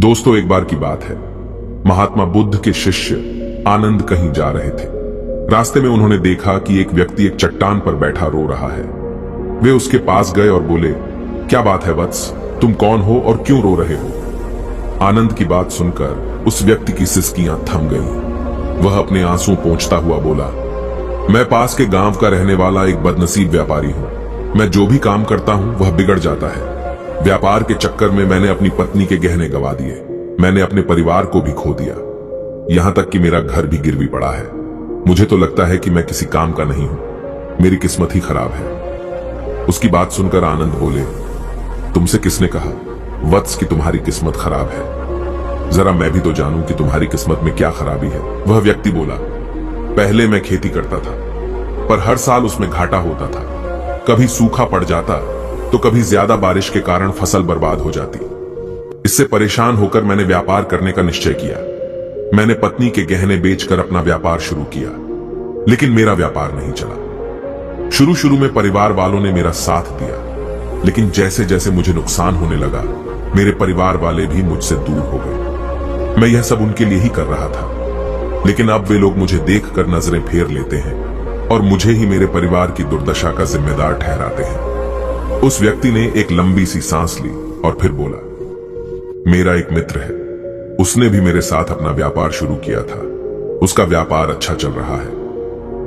दोस्तों, एक बार की बात है। महात्मा बुद्ध के शिष्य आनंद कहीं जा रहे थे। रास्ते में उन्होंने देखा कि एक व्यक्ति एक चट्टान पर बैठा रो रहा है। वे उसके पास गए और बोले, क्या बात है वत्स, तुम कौन हो और क्यों रो रहे हो? आनंद की बात सुनकर उस व्यक्ति की सिसकियां थम गईं। वह अपने आंसू पोंछता हुआ बोला, मैं पास के गांव का रहने वाला एक बदनसीब व्यापारी हूं। मैं जो भी काम करता हूं वह बिगड़ जाता है। व्यापार के चक्कर में मैंने अपनी पत्नी के गहने गंवा दिए। मैंने अपने परिवार को भी खो दिया। यहां तक कि मेरा घर भी गिरवी पड़ा है। मुझे तो लगता है कि मैं किसी काम का नहीं हूं। मेरी किस्मत ही खराब है। उसकी बात सुनकर आनंद बोले, तुमसे किसने कहा वत्स कि तुम्हारी किस्मत खराब है? जरा मैं भी तो जानूं कि तुम्हारी किस्मत में क्या खराबी है। वह व्यक्ति बोला, पहले मैं खेती करता था, पर हर साल उसमें घाटा होता था। कभी सूखा पड़ जाता तो कभी ज्यादा बारिश के कारण फसल बर्बाद हो जाती। इससे परेशान होकर मैंने व्यापार करने का निश्चय किया। मैंने पत्नी के गहने बेचकर अपना व्यापार शुरू किया, लेकिन मेरा व्यापार नहीं चला। शुरू शुरू में परिवार वालों ने मेरा साथ दिया, लेकिन जैसे जैसे मुझे नुकसान होने लगा, मेरे परिवार वाले भी मुझसे दूर हो गए। मैं यह सब उनके लिए ही कर रहा था, लेकिन अब वे लोग मुझे देखकर नजरें फेर लेते हैं और मुझे ही मेरे परिवार की दुर्दशा का जिम्मेदार ठहराते हैं। उस व्यक्ति ने एक लंबी सी सांस ली और फिर बोला, मेरा एक मित्र है। उसने भी मेरे साथ अपना व्यापार शुरू किया था। उसका व्यापार अच्छा चल रहा है।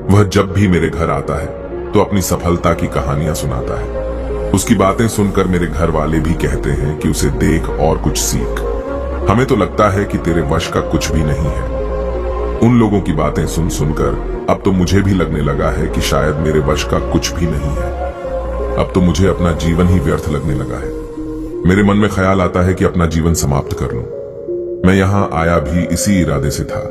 वह जब भी मेरे घर आता है तो अपनी सफलता की कहानियां सुनाता है। उसकी बातें सुनकर मेरे घर वाले भी कहते हैं कि उसे देख और कुछ सीख। हमें तो लगता है कि तेरे वश का कुछ भी नहीं है। उन लोगों की बातें सुन सुनकर अब तो मुझे भी लगने लगा है कि शायद मेरे वश का कुछ भी नहीं है। अब तो मुझे अपना जीवन ही व्यर्थ लगने लगा है। मेरे मन में ख्याल आता है कि अपना जीवन समाप्त कर लूं। मैं यहां आया भी इसी इरादे से था,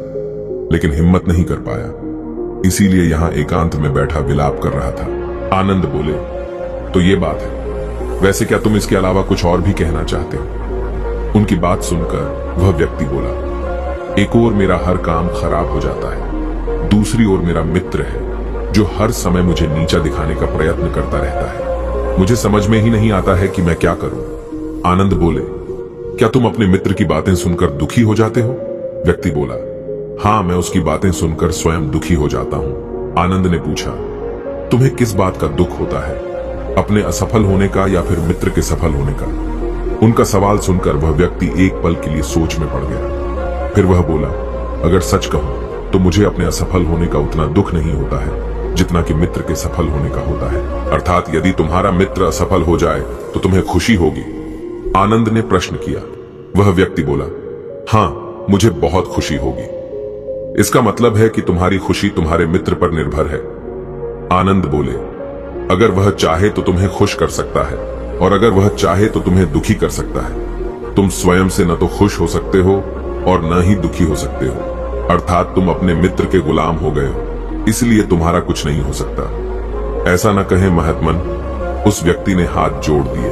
लेकिन हिम्मत नहीं कर पाया। इसीलिए यहां एकांत में बैठा विलाप कर रहा था। आनंद बोले, तो ये बात है। वैसे क्या तुम इसके अलावा कुछ और भी कहना चाहते हो? उनकी बात सुनकर वह व्यक्ति बोला, एक ओर मेरा हर काम खराब हो जाता है, दूसरी ओर मेरा मित्र है जो हर समय मुझे नीचा दिखाने का प्रयत्न करता रहता है। मुझे समझ में ही नहीं आता है कि मैं क्या करूं। आनंद बोले, क्या तुम अपने मित्र की बातें सुनकर दुखी हो जाते हो? व्यक्ति बोला, हां, मैं उसकी बातें सुनकर स्वयं दुखी हो जाता हूं। आनंद ने पूछा, तुम्हें किस बात का दुख होता है? अपने असफल होने का या फिर मित्र के सफल होने का? उनका सवाल सुनकर वह व्यक्ति एक पल के लिए सोच में पड़ गया। फिर वह बोला, अगर सच कहूं तो मुझे अपने असफल होने का उतना दुख नहीं होता है जितना कि मित्र के सफल होने का होता है। अर्थात यदि तुम्हारा मित्र असफल हो जाए तो तुम्हें खुशी होगी? आनंद ने प्रश्न किया। वह व्यक्ति बोला, हां, मुझे बहुत खुशी होगी। इसका मतलब है कि तुम्हारी खुशी तुम्हारे मित्र पर निर्भर है। आनंद बोले, अगर वह चाहे तो तुम्हें खुश कर सकता है, और अगर वह चाहे तो तुम्हें दुखी कर सकता है। तुम स्वयं से न तो खुश हो सकते हो और न ही दुखी हो सकते हो। अर्थात तुम अपने मित्र के गुलाम हो गए हो, इसलिए तुम्हारा कुछ नहीं हो सकता। ऐसा न कहें महात्मन। उस व्यक्ति ने हाथ जोड़ दिए।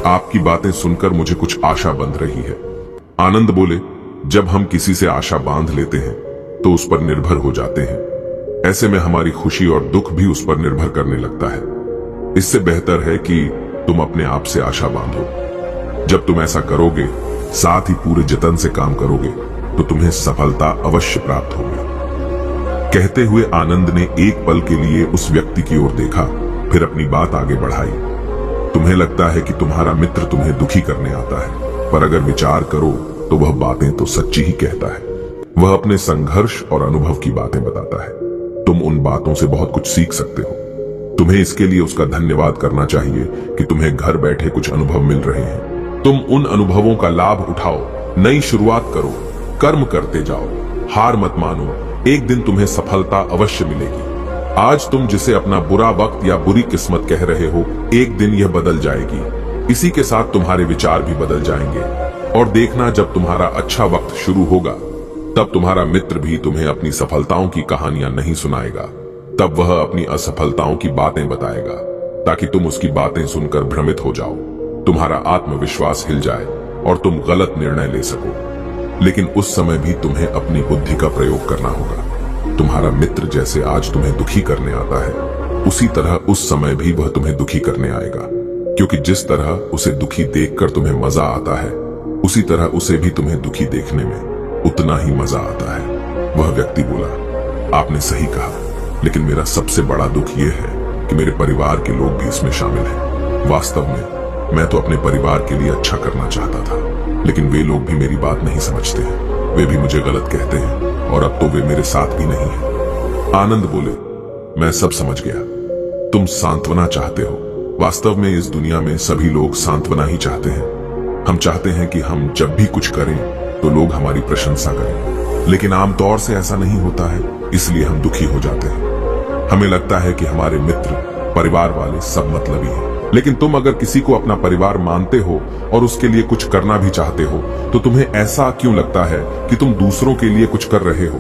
आपकी बातें सुनकर मुझे कुछ आशा बंध रही है। आनंद बोले, जब हम किसी से आशा बांध लेते हैं तो उस पर निर्भर हो जाते हैं। ऐसे में हमारी खुशी और दुख भी उस पर निर्भर करने लगता है। इससे बेहतर है कि तुम अपने आप से आशा बांधो। जब तुम ऐसा करोगे, साथ ही पूरे जतन से काम करोगे, तो तुम्हें सफलता अवश्य प्राप्त होगी। कहते हुए आनंद ने एक पल के लिए उस व्यक्ति की ओर देखा, फिर अपनी बात आगे बढ़ाई। तुम्हें लगता है कि तुम्हारा मित्र तुम्हें दुखी करने आता है, पर अगर विचार करो तो वह बातें तो सच्ची ही कहता है। वह अपने संघर्ष और अनुभव की बातें बताता है। तुम उन बातों से बहुत कुछ सीख सकते हो। तुम्हें इसके लिए उसका धन्यवाद करना चाहिए कि तुम्हें घर बैठे कुछ अनुभव मिल रहे हैं। तुम उन अनुभवों का लाभ उठाओ, नई शुरुआत करो, कर्म करते जाओ, हार मत मानो। एक दिन तुम्हें सफलता अवश्य मिलेगी। आज तुम जिसे अपना बुरा वक्त या बुरी किस्मत कह रहे हो, एक दिन यह बदल जाएगी। इसी के साथ तुम्हारे विचार भी बदल जाएंगे। और देखना, जब तुम्हारा अच्छा वक्त शुरू होगा, तब तुम्हारा मित्र भी तुम्हें अपनी सफलताओं की कहानियां नहीं सुनाएगा। तब वह अपनी असफलताओं की बातें बताएगा, ताकि तुम उसकी बातें सुनकर भ्रमित हो जाओ, तुम्हारा आत्मविश्वास हिल जाए और तुम गलत निर्णय ले सको। लेकिन उस समय भी तुम्हें अपनी बुद्धि का प्रयोग करना होगा। तुम्हारा मित्र जैसे आज तुम्हें दुखी करने आता है, उसी तरह उस समय भी वह तुम्हें दुखी करने आएगा। क्योंकि जिस तरह उसे दुखी देखकर तुम्हें मजा आता है, उसी तरह उसे भी तुम्हें दुखी देखने में उतना ही मजा आता है। वह व्यक्ति बोला, आपने सही कहा, लेकिन मेरा सबसे बड़ा दुख यह है कि मेरे परिवार के लोग भी इसमें शामिल हैं। वास्तव में मैं तो अपने परिवार के लिए अच्छा करना चाहता था, लेकिन वे लोग भी मेरी बात नहीं समझते हैं। वे भी मुझे गलत कहते हैं और अब तो वे मेरे साथ भी नहीं हैं। आनंद बोले, मैं सब समझ गया, तुम सांत्वना चाहते हो। वास्तव में इस दुनिया में सभी लोग सांत्वना ही चाहते हैं। हम चाहते हैं कि हम जब भी कुछ करें तो लोग हमारी प्रशंसा करें, लेकिन आमतौर से ऐसा नहीं होता है, इसलिए हम दुखी हो जाते हैं। हमें लगता है कि हमारे मित्र, परिवार वाले सब मतलबी हैं। लेकिन तुम अगर किसी को अपना परिवार मानते हो और उसके लिए कुछ करना भी चाहते हो, तो तुम्हें ऐसा क्यों लगता है कि तुम दूसरों के लिए कुछ कर रहे हो?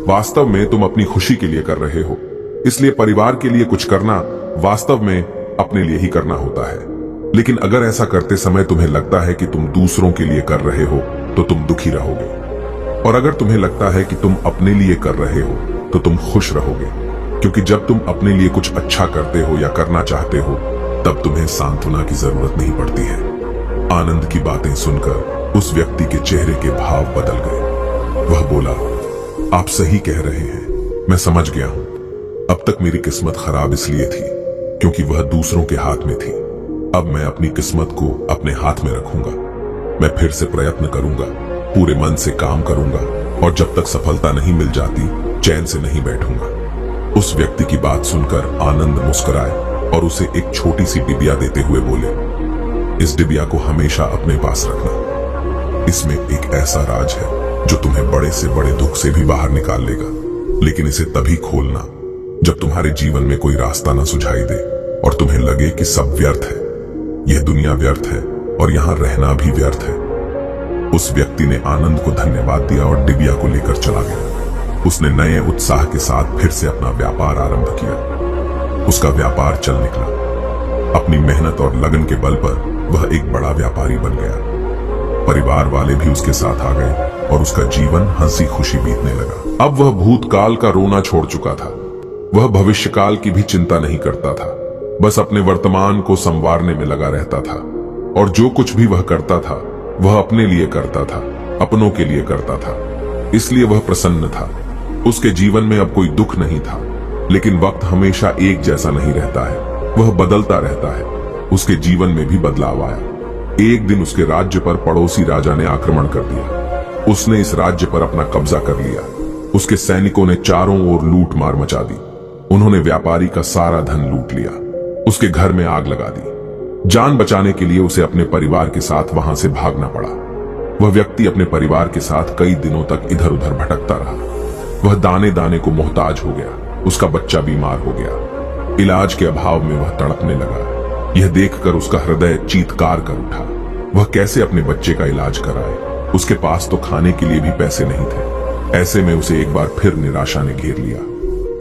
वास्तव में तुम अपनी खुशी के लिए कर रहे हो। इसलिए परिवार के लिए कुछ करना वास्तव में अपने लिए ही करना होता है। लेकिन अगर ऐसा करते समय तुम्हें लगता है कि तुम दूसरों के लिए कर रहे हो, तो तुम दुखी रहोगे। और अगर तुम्हें लगता है कि तुम अपने लिए कर रहे हो, तो तुम खुश रहोगे, क्योंकि जब तुम अपने लिए कुछ अच्छा करते हो या करना चाहते हो, तब तुम्हें सांत्वना की जरूरत नहीं पड़ती है। आनंद की बातें सुनकर उस व्यक्ति के चेहरे के भाव बदल गए। वह बोला, आप सही कह रहे हैं, मैं समझ गया हूं। अब तक मेरी किस्मत खराब इसलिए थी क्योंकि वह दूसरों के हाथ में थी। अब मैं अपनी किस्मत को अपने हाथ में रखूंगा। मैं फिर से प्रयत्न करूंगा, पूरे मन से काम करूंगा, और जब तक सफलता नहीं मिल जाती, चैन से नहीं बैठूंगा। उस व्यक्ति की बात सुनकर आनंद मुस्कुराए और उसे एक छोटी सी डिबिया देते हुए बोले, इस डिबिया को हमेशा अपने पास रखना। इसमें एक ऐसा राज है जो तुम्हें बड़े से बड़े दुख से भी बाहर निकाल लेगा, लेकिन इसे तभी खोलना जब तुम्हारे जीवन में कोई रास्ता ना सुझाई दे और तुम्हें लगे कि सब व्यर्थ है। यह दुनिया व्यर्थ है और यहां रहना भी व्यर्थ है। उस व्यक्ति ने आनंद को धन्यवाद दिया और डिबिया को लेकर चला गया। उसने नए उत्साह के साथ फिर से अपना व्यापार आरंभ किया। उसका व्यापार चल निकला। अपनी मेहनत और लगन के बल पर वह एक बड़ा व्यापारी बन गया। परिवार वाले भी उसके साथ आ गए और उसका जीवन हंसी खुशी बीतने लगा। अब वह भूतकाल का रोना छोड़ चुका था। वह भविष्यकाल की भी चिंता नहीं करता था, बस अपने वर्तमान को संवारने में लगा रहता था। और जो कुछ भी वह करता था, वह अपने लिए करता था, अपनों के लिए करता था। इसलिए वह प्रसन्न था। उसके जीवन में अब कोई दुख नहीं था। लेकिन वक्त हमेशा एक जैसा नहीं रहता है, वह बदलता रहता है। उसके जीवन में भी बदलाव आया। एक दिन उसके राज्य पर पड़ोसी राजा ने आक्रमण कर दिया। उसने इस राज्य पर अपना कब्जा कर लिया। उसके सैनिकों ने चारों ओर लूट मार मचा दी। उन्होंने व्यापारी का सारा धन लूट लिया। उसके घर में आग लगा दी। जान बचाने के लिए उसे अपने परिवार के साथ वहां से भागना पड़ा। वह व्यक्ति अपने परिवार के साथ कई दिनों तक इधर उधर भटकता रहा। वह दाने दाने को मोहताज हो गया। उसका बच्चा बीमार हो गया। इलाज के अभाव में वह तड़पने लगा। यह देखकर उसका हृदय चीत्कार कर उठा। वह कैसे अपने बच्चे का इलाज कराए? उसके पास तो खाने के लिए भी पैसे नहीं थे। ऐसे में उसे एक बार फिर निराशा ने घेर लिया।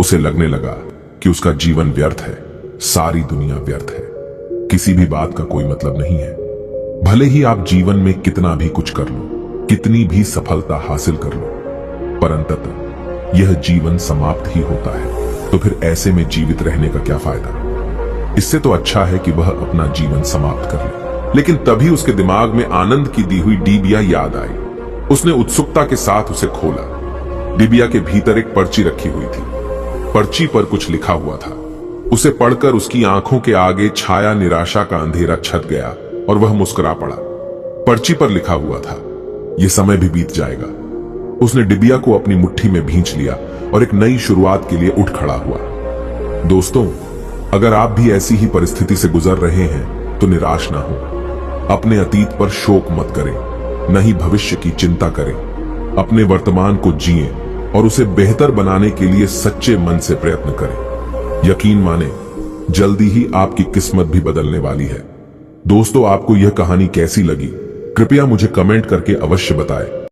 उसे लगने लगा कि उसका जीवन व्यर्थ है, सारी दुनिया व्यर्थ है, किसी भी बात का कोई मतलब नहीं है। भले ही आप जीवन में कितना भी कुछ कर लो, कितनी भी सफलता हासिल कर लो, पर अंततः यह जीवन समाप्त ही होता है। तो फिर ऐसे में जीवित रहने का क्या फायदा? इससे तो अच्छा है कि वह अपना जीवन समाप्त कर ले। लेकिन तभी उसके दिमाग में आनंद की दी हुई डिबिया याद आई। उसने उत्सुकता के साथ उसे खोला। डिबिया के भीतर एक पर्ची रखी हुई थी। पर्ची पर कुछ लिखा हुआ था। उसे पढ़कर उसकी आंखों के आगे छाया निराशा का अंधेरा छट गया और वह मुस्कुरा पड़ा। पर्ची पर लिखा हुआ था, यह समय भी बीत जाएगा। उसने डिबिया को अपनी मुट्ठी में भींच लिया और एक नई शुरुआत के लिए उठ खड़ा हुआ। दोस्तों, अगर आप भी ऐसी ही परिस्थिति से गुजर रहे हैं तो निराश ना हो। अपने अतीत पर शोक मत करें, न ही भविष्य की चिंता करें। अपने वर्तमान को जिएं और उसे बेहतर बनाने के लिए सच्चे मन से प्रयत्न करें। यकीन माने, जल्दी ही आपकी किस्मत भी बदलने वाली है। दोस्तों, आपको यह कहानी कैसी लगी? कृपया मुझे कमेंट करके अवश्य बताएं।